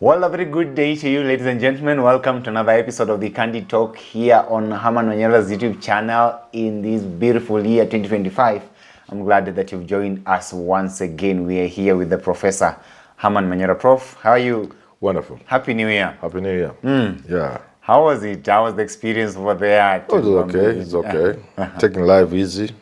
Well, a very good day to you, ladies and gentlemen. Welcome to another episode of the Candy Talk here on Herman Manyora's YouTube channel in this beautiful year 2025. I'm glad that you've joined us once again. We are here with the Professor Herman Manyora. Prof, how are you? Wonderful. Happy New Year. Happy New Year. Yeah. How was it? How was the experience over there? Oh, it's okay. It's okay. Taking life easy.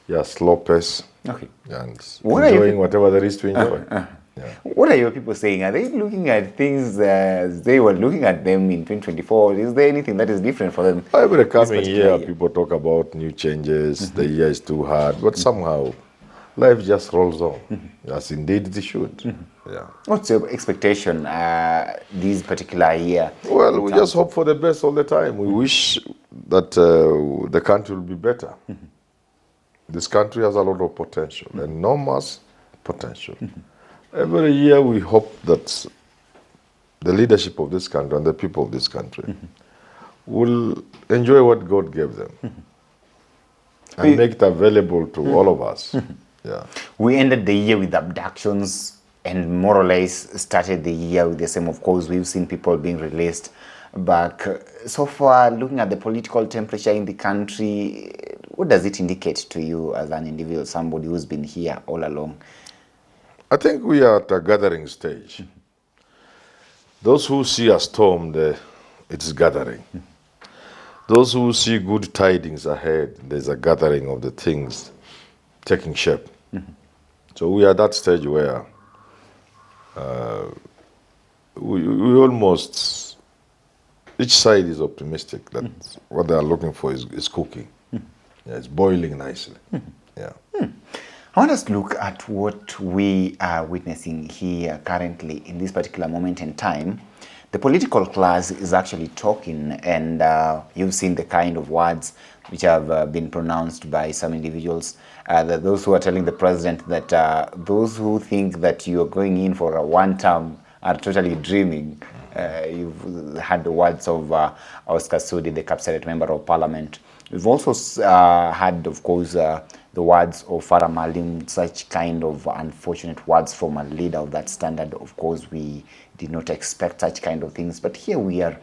Yeah, slow pace. Okay. And enjoying whatever there is to enjoy. Yeah. What are your people saying? Are they looking at things as they were looking at them in 2024? Is there anything that is different for them? Every coming year, people talk about new changes. The year is too hard. But somehow, life just rolls on. As indeed it should. Yeah. What's your expectation this particular year? Well, we just hope for the best all the time. We wish that the country will be better. This country has a lot of potential, enormous potential. Every year we hope that the leadership of this country and the people of this country will enjoy what God gave them and make it available to all of us. Yeah. We ended the year with abductions and more or less started the year with the same. Of course, we've seen people being released back. So far, looking at the political temperature in the country, what does it indicate to you as an individual, somebody who's been here all along? I think we are at a gathering stage. Those who see a storm, it's gathering. Those who see good tidings ahead, there's a gathering of the things taking shape. So we are at that stage where we almost, each side is optimistic that what they are looking for is cooking. Yeah, it's boiling nicely. Yeah. I want us to look at what we are witnessing here currently in this particular moment in time. The political class is actually talking, and you've seen the kind of words which have been pronounced by some individuals. Those who are telling the president that those who think that you are going in for a one term are totally dreaming. You've had the words of Oscar Sudi, the Kapsaret member of parliament. We've also had, of course, the words of Farah Malim, such kind of unfortunate words from a leader of that standard. Of course, we did not expect such kind of things, but here we are.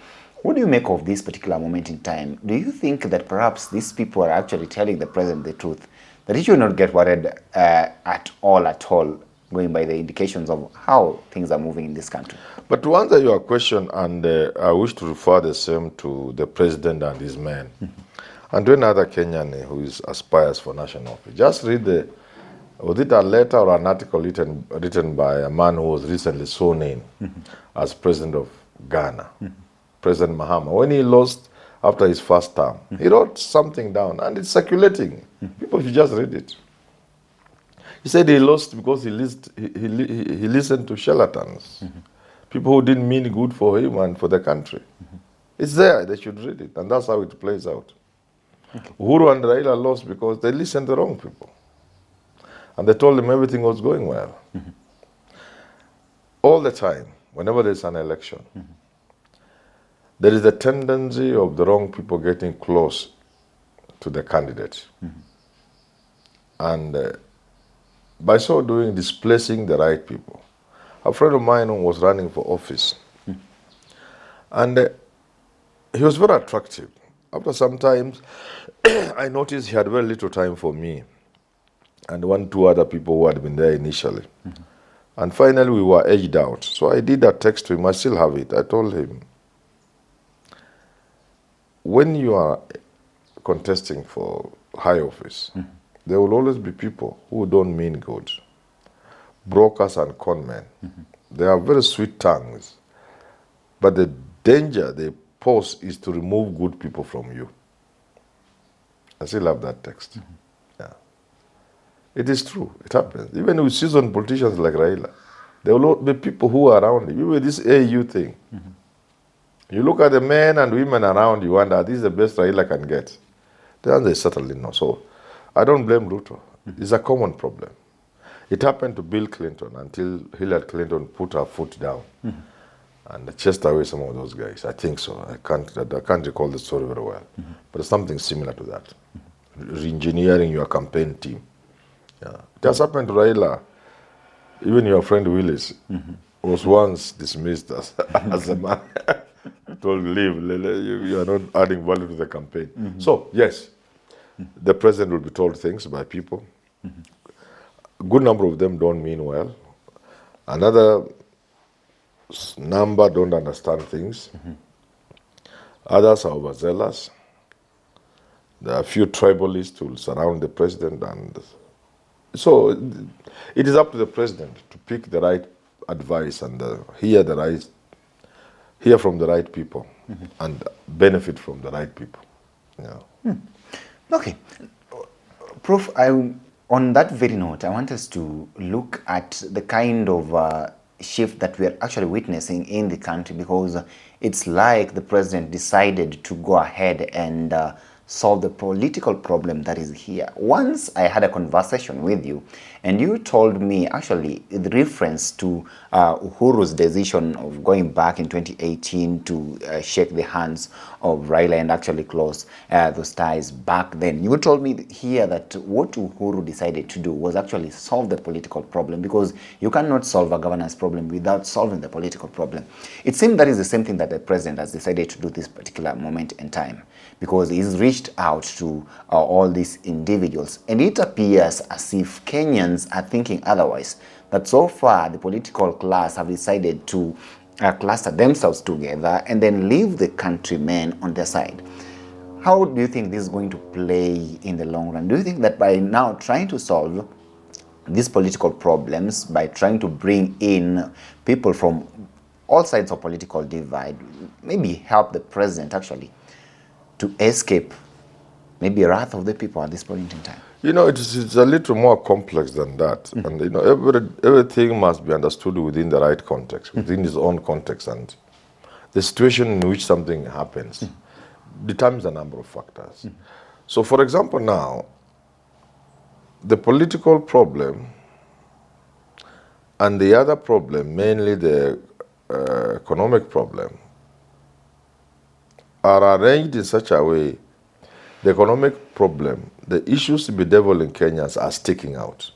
What do you make of this particular moment in time? Do you think that perhaps these people are actually telling the president the truth, that he should not get worried at all, going by the indications of how things are moving in this country? But to answer your question, and I wish to refer the same to the president and his men, and to another Kenyan who aspires for national office. Just read was it a letter or an article written by a man who was recently sworn in as president of Ghana, President Mahama. When he lost after his first term, he wrote something down, and it's circulating. People should just read it. He said he lost because he listened to charlatans, people who didn't mean good for him and for the country. It's there, they should read it, and that's how it plays out. Uhuru and Raila lost because they listened to the wrong people. And they told them everything was going well. All the time, whenever there's an election, there is a tendency of the wrong people getting close to the candidate. And by so doing, displacing the right people. A friend of mine was running for office. And he was very attractive. After some time, I noticed he had very little time for me and 2 other people who had been there initially. And finally, we were edged out. So I did a text to him. I still have it. I told him, when you are contesting for high office, there will always be people who don't mean good. Brokers and conmen. They have very sweet tongues. But the danger they pose is to remove good people from you. I still have that text. Yeah. It is true. It happens. Even with seasoned politicians like Raila, there will be people who are around him. Even this AU thing. You look at the men and women around you and this is the best Raila can get. The answer is certainly no. So I don't blame Ruto. It's a common problem. It happened to Bill Clinton until Hillary Clinton put her foot down and chased away some of those guys. I think so. I can't recall the story very well. But it's something similar to that. Re-engineering your campaign team. Yeah. It has happened to Raila. Even your friend Willis. was once dismissed as, as a man told, leave, you are not adding value to the campaign. So, yes, the president will be told things by people. A good number of them don't mean well. Another number don't understand things. Others are overzealous. There are a few tribalists who will surround the president, and so it is up to the president to pick the right advice and hear from the right people and benefit from the right people. Yeah. Okay. Prof, on that very note, I want us to look at the kind of shift that we are actually witnessing in the country, because it's like the president decided to go ahead and solve the political problem that is here. Once I had a conversation with you, and you told me, actually, the reference to Uhuru's decision of going back in 2018 to shake the hands of Raila and actually close those ties back then. You told me here that what Uhuru decided to do was actually solve the political problem, because you cannot solve a governance problem without solving the political problem. It seems that is the same thing that the president has decided to do this particular moment in time, because he's reached out to all these individuals, and it appears as if Kenyans are thinking otherwise, that so far the political class have decided to cluster themselves together and then leave the countrymen on their side. How do you think this is going to play in the long run? Do you think that by now trying to solve these political problems, by trying to bring in people from all sides of political divide, maybe help the president actually to escape maybe wrath of the people at this point in time? You know, it's a little more complex than that. And, you know, everything must be understood within the right context, within its own context. And the situation in which something happens determines a number of factors. So, for example, now, the political problem and the other problem, mainly the economic problem, are arranged in such a way. The economic problem, the issues bedeviling Kenyans are sticking out.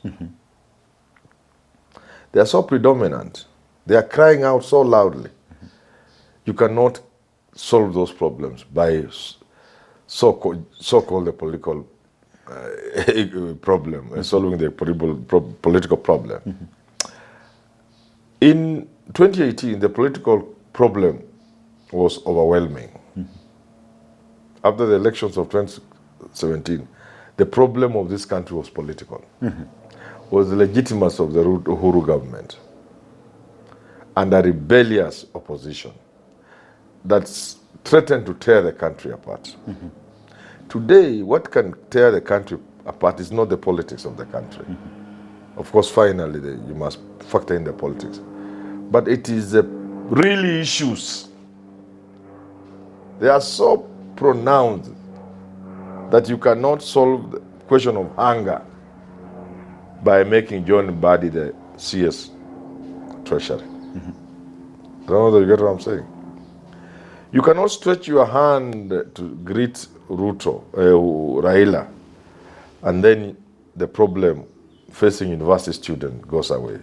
They are so predominant. They are crying out so loudly. You cannot solve those problems by so-called the political problem, solving the political problem. In 2018, the political problem was overwhelming. After the elections of 2017, the problem of this country was political. Was the legitimacy of the Uhuru government and a rebellious opposition that threatened to tear the country apart. Today, what can tear the country apart is not the politics of the country. Of course, finally, you must factor in the politics. But it is the really issues. They are so pronounced that you cannot solve the question of hunger by making John Mbadi the CS Treasury. I don't know whether you get what I'm saying. You cannot stretch your hand to greet Ruto, Raila, and then the problem facing university student goes away.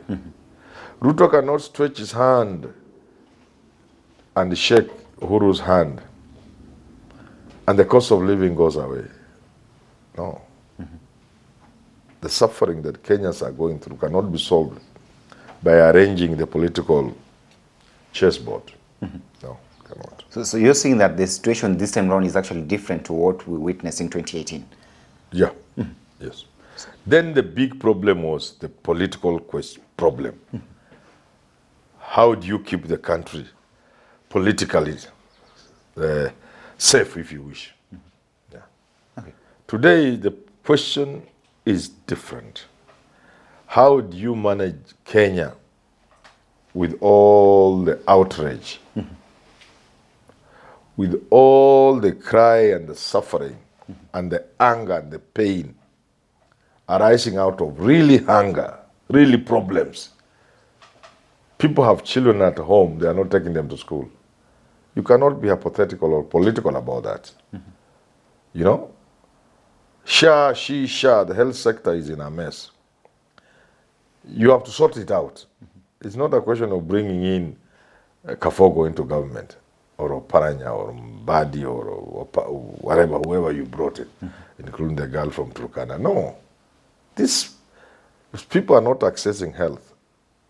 Ruto cannot stretch his hand and shake Uhuru's hand, and the cost of living goes away. No. The suffering that Kenyans are going through cannot be solved by arranging the political chessboard. No, cannot. So you're saying that the situation this time around is actually different to what we witnessed in 2018? Yeah, yes. Then the big problem was the political problem. How do you keep the country politically safe, if you wish? Yeah. Okay. Today, the question is different. How do you manage Kenya with all the outrage, with all the cry and the suffering, and the anger and the pain arising out of really hunger, really problems? People have children at home, they are not taking them to school. You cannot be hypothetical or political about that. You know? the health sector is in a mess. You have to sort it out. It's not a question of bringing in Kafogo into government, or Paranya, or Mbadi, or whatever, whoever you brought it, including the girl from Turkana. No. If people are not accessing health,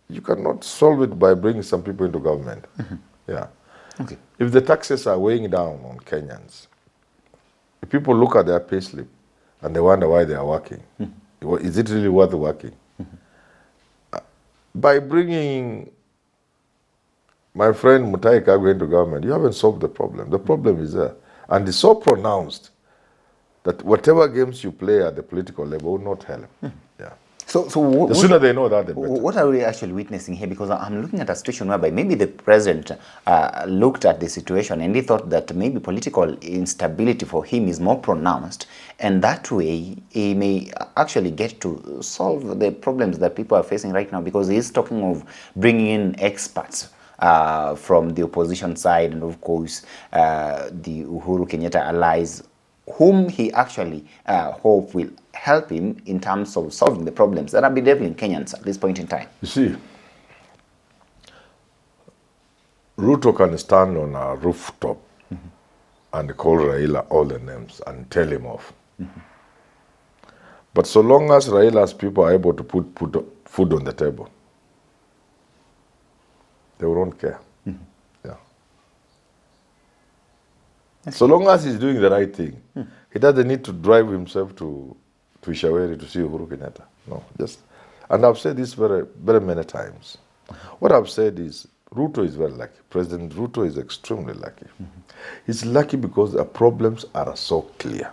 you cannot solve it by bringing some people into government. Yeah. Okay. If the taxes are weighing down on Kenyans, if people look at their payslip and they wonder why they are working, is it really worth working? By bringing my friend Mutahi Kagwe into government, you haven't solved the problem. The problem is there. And it's so pronounced that whatever games you play at the political level will not help. Yeah. So The sooner they know that, the better. what are we actually witnessing here? Because I'm looking at a situation whereby maybe the president looked at the situation and he thought that maybe political instability for him is more pronounced, and that way he may actually get to solve the problems that people are facing right now, because he's talking of bringing in experts from the opposition side and, of course, the Uhuru Kenyatta allies, whom he actually hope will help him in terms of solving the problems that are bedeviling Kenyans at this point in time. You see, Ruto can stand on a rooftop and call Raila all the names and tell him off. But so long as Raila's people are able to put food on the table, they won't care. Yeah. So long as he's doing the right thing, he doesn't need to drive himself to Ishaweri to see Uhuru Kenyatta. No, and I've said this very, very many times. What I've said is, Ruto is very lucky. President Ruto is extremely lucky. He's lucky because the problems are so clear.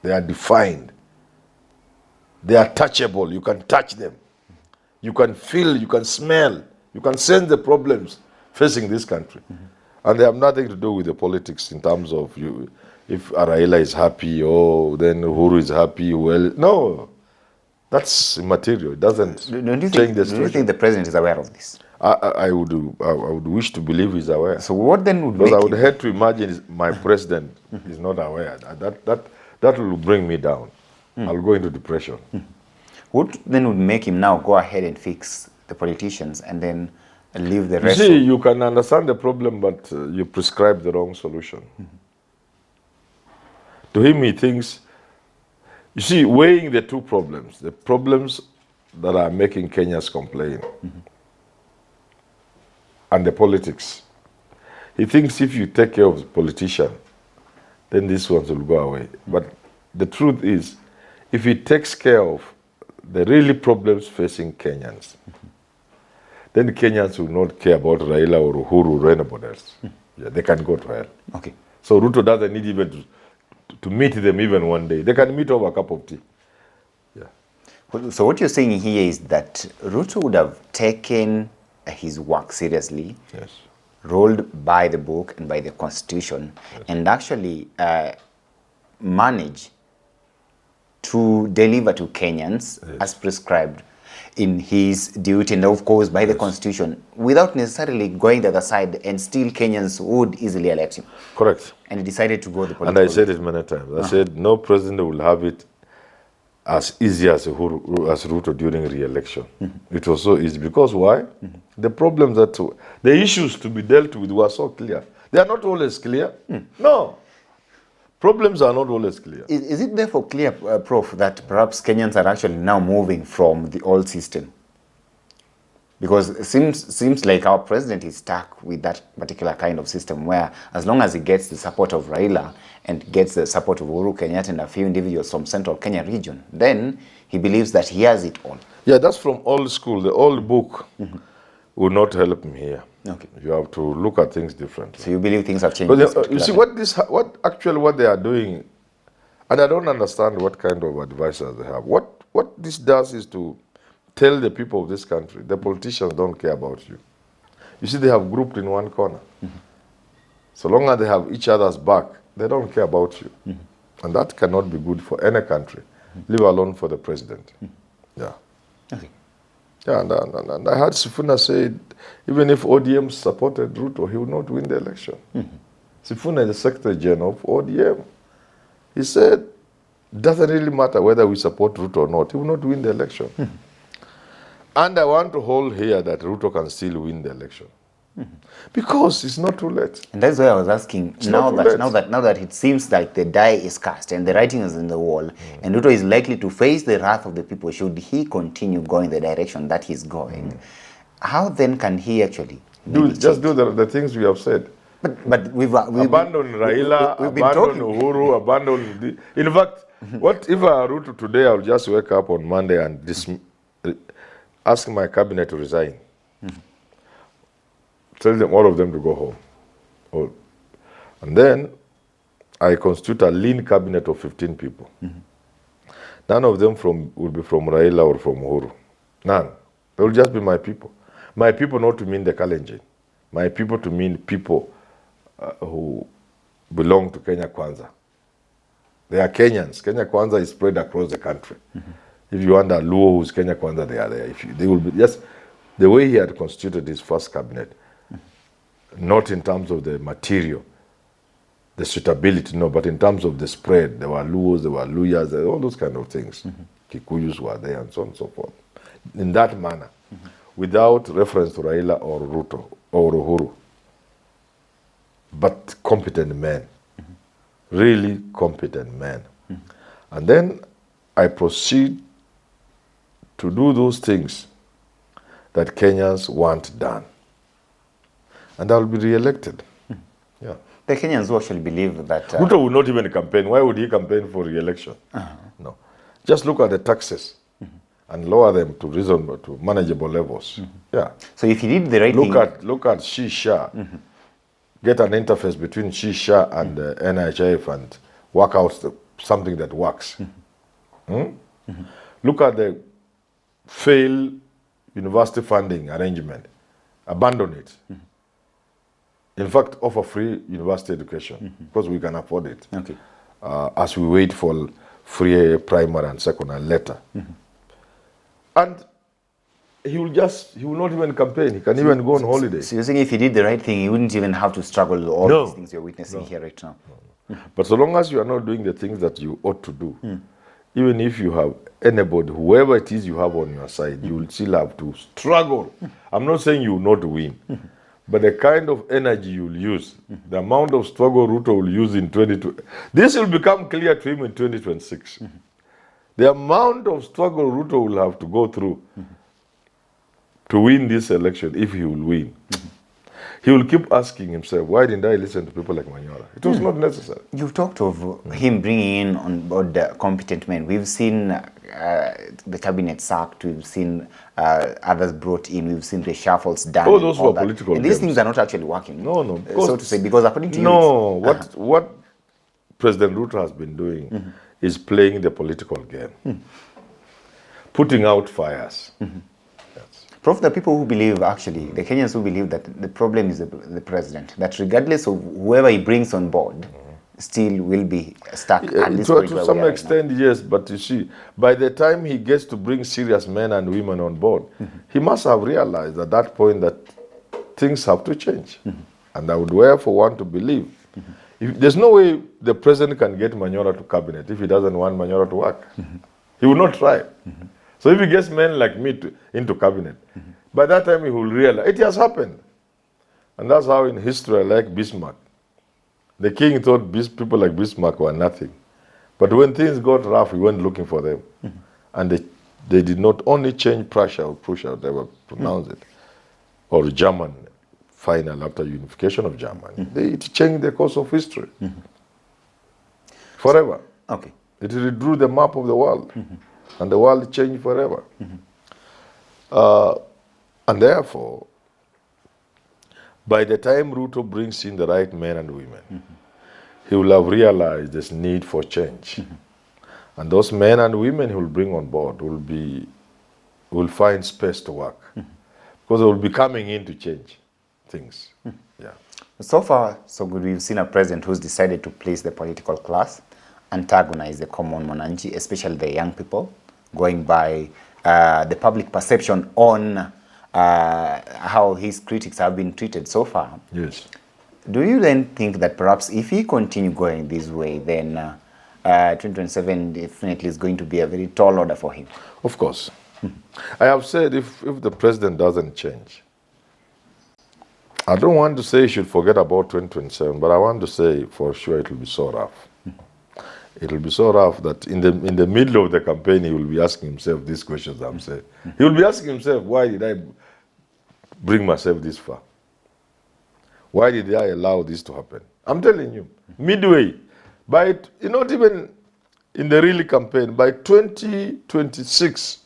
They are defined. They are touchable. You can touch them. You can feel, you can smell, you can sense the problems facing this country. And they have nothing to do with the politics in terms of if Raila is happy, then Uhuru is happy. Well, no, that's immaterial. It doesn't change the situation. Do you think the president is aware of this? I would wish to believe he's aware. So what then would because make I would hate to imagine my president is not aware. That will bring me down. I'll go into depression. What then would make him now go ahead and fix the politicians and then leave the You rest? see, you can understand the problem, but you prescribe the wrong solution. To him, he thinks, you see, weighing the two problems, the problems that are making Kenyans complain, and the politics. He thinks if you take care of the politician, then these ones will go away. But the truth is, if he takes care of the really problems facing Kenyans, then Kenyans will not care about Raila or Uhuru or anybody else. Yeah, they can go to hell. Okay. So Ruto doesn't need even to meet them even one day. They can meet over a cup of tea. Yeah. So what you're saying here is that Ruto would have taken his work seriously, Yes. rolled by the book and by the constitution, and actually manage to deliver to Kenyans as prescribed in his duty and, of course, by the constitution, without necessarily going the other side, and still Kenyans would easily elect him. Correct. And he decided to go the political And I said it many times. I said no president will have it as easy as Ruto during re-election. It was so easy. Because why? The problems the issues to be dealt with were so clear. They are not always clear. No. Problems are not always clear. Is it therefore clear, Prof, that perhaps Kenyans are actually now moving from the old system? Because it seems like our president is stuck with that particular kind of system where, as long as he gets the support of Raila and gets the support of Uhuru Kenyatta and a few individuals from Central Kenya region, then he believes that he has it all. Yeah, that's from old school. The old book will not help him here. Okay. You have to look at things differently. So you believe things have changed? But you see what they are doing, and I don't understand what kind of advisors they have. What this does is to tell the people of this country, the politicians don't care about you. You see, they have grouped in one corner. So long as they have each other's back, they don't care about you. And that cannot be good for any country, leave alone for the president. Yeah. Okay. Yeah, and I heard Sifuna say, even if ODM supported Ruto, he would not win the election. Sifuna is the Secretary General of ODM. He said, it doesn't really matter whether we support Ruto or not, he will not win the election. And I want to hold here that Ruto can still win the election. Because it's not too late. And that's why I was asking, not too late. now that it seems like the die is cast and the writing is in the wall, and Ruto is likely to face the wrath of the people should he continue going the direction that he's going, how then can he actually Just do the things we have said. But we've Abandon Raila, abandon Uhuru, abandon... In fact, what if Ruto today, I'll just wake up on Monday and ask my cabinet to resign. Tell them, all of them, to go home. And then I constitute a lean cabinet of 15 people. None of them will be from Raila or from Uhuru. None. They will just be my people. My people not to mean the Kalenjin. My people to mean people who belong to Kenya Kwanza. They are Kenyans. Kenya Kwanza is spread across the country. If you want a Luo who's Kenya Kwanza, they are there. They will be just the way he had constituted his first cabinet, not in terms of the material, the suitability, no, but in terms of the spread. There were Luos, there were Luyas, all those kind of things. Kikuyus were there and so on and so forth. In that manner, without reference to Raila or Ruto or Uhuru, but competent men, really competent men. And then I proceed to do those things that Kenyans want done. And I'll be re-elected. Yeah. The Kenyans who actually believe that... Ruto will not even campaign. Why would he campaign for re-election? No. Just look at the taxes and lower them to reasonable, to manageable levels. Yeah. So if he did the right thing... Look at Shisha. Get an interface between Shisha and NHF and work out something that works. Look at the failed university funding arrangement. Abandon it. In fact, offer free university education because we can afford it. Okay. As we wait for free primary and secondary later. And he will not even campaign. He can even go on holiday. So you're saying if he did the right thing, he wouldn't even have to struggle with all these things you're witnessing here right now. But so long as you are not doing the things that you ought to do, even if you have anybody, whoever it is you have on your side, you will still have to struggle. I'm not saying you will not win, but the kind of energy you will use, the amount of struggle Ruto will use in 2020, this will become clear to him in 2026. The amount of struggle Ruto will have to go through to win this election, if he will win. He will keep asking himself, why didn't I listen to people like Manyora? It was not necessary. You've talked of him bringing in on board competent men. We've seen the cabinet sacked. We've seen others brought in. We've seen reshuffles done. Oh, those were political and these things are not actually working. No. So to say, because according to you... No, what President Ruto has been doing is playing the political game. Putting out fires. Prof, the people who believe, actually, the Kenyans who believe that the problem is the president, that regardless of whoever he brings on board, still will be stuck at this point to some extent, yes, but you see, by the time he gets to bring serious men and women on board, he must have realized at that point that things have to change. And I would therefore want to believe. There's no way the president can get Manyora to cabinet if he doesn't want Manyora to work. He will not try. So if he gets men like me into cabinet, by that time he will realize it has happened. And that's how in history I like Bismarck. The king thought people like Bismarck were nothing. But when things got rough, he went looking for them. And they did not only change Prussia or Prussia, they were pronounced it, or German final after unification of Germany. It changed the course of history. Forever. Okay. It redrew the map of the world. And the world changed forever. And therefore, by the time Ruto brings in the right men and women, he will have realized this need for change. And those men and women he will bring on board will find space to work. Because they will be coming in to change things. Yeah. So far, so good. We've seen a president who's decided to place the political class, antagonize the common mwananchi, especially the young people, going by the public perception on how his critics have been treated so far. Yes. Do you then think that perhaps if he continue going this way, then 2027 definitely is going to be a very tall order for him? Of course. I have said if the president doesn't change, I don't want to say he should forget about 2027, but I want to say for sure it will be so rough. It will be so rough that in the middle of the campaign, he will be asking himself these questions I'm saying. He will be asking himself, why did I bring myself this far? Why did I allow this to happen? I'm telling you, midway, not even in the real campaign, by 2026,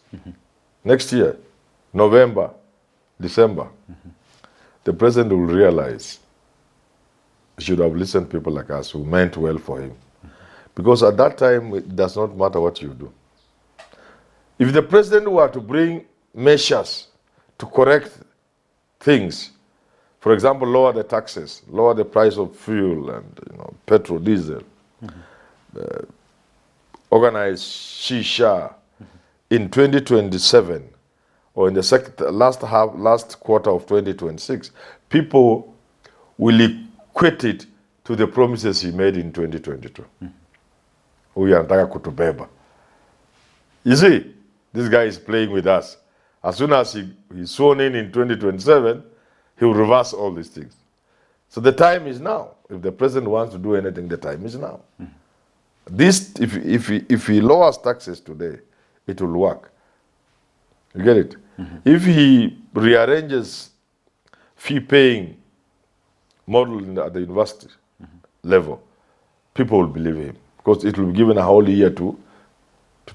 next year, November, December, the president will realize he should have listened to people like us who meant well for him. Because at that time, it does not matter what you do. If the president were to bring measures to correct things, for example, lower the taxes, lower the price of fuel and petrol, diesel, organize shisha in 2027 or in the last quarter of 2026, people will equate it to the promises he made in 2022. Huyu anataka kutubeba. You see, this guy is playing with us. As soon as he's sworn in 2027, he will reverse all these things. So the time is now. If the president wants to do anything, the time is now. This, if he lowers taxes today, it will work. You get it? If he rearranges fee-paying model at the university level, people will believe him. Because it will be given a whole year to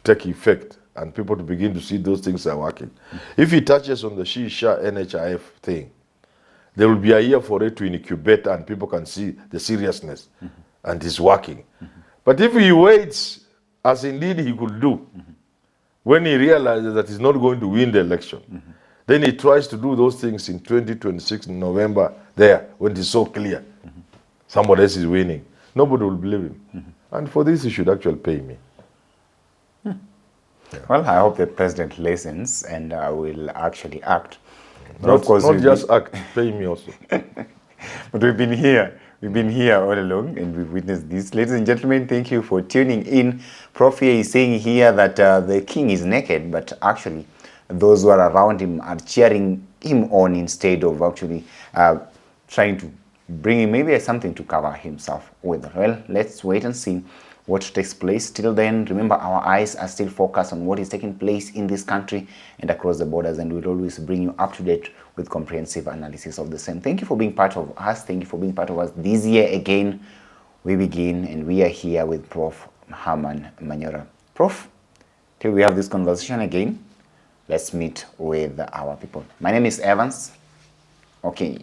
take effect and people to begin to see those things are working. If he touches on the Shisha NHIF thing, there will be a year for it to incubate and people can see the seriousness and it's working. But if he waits, as indeed he could do, when he realizes that he's not going to win the election, then he tries to do those things in 2026 in November there, when it's so clear. Somebody else is winning. Nobody will believe him. And for this, he should actually pay me. Yeah. Well, I hope the president listens and will actually act. But of course, not just act, pay me also. But we've been here all along and we've witnessed this. Ladies and gentlemen, thank you for tuning in. Prof here is saying here that the king is naked, but actually those who are around him are cheering him on instead of actually trying to bring him maybe something to cover himself with. Well, let's wait and see what takes place. Till then, remember, our eyes are still focused on what is taking place in this country and across the borders, and we'll always bring you up to date with comprehensive analysis of the same. Thank you for being part of us. Thank you for being part of us. This year again, we begin, and we are here with Prof. Herman Manyora. Prof, till we have this conversation again, let's meet with our people. My name is Evans. Okay.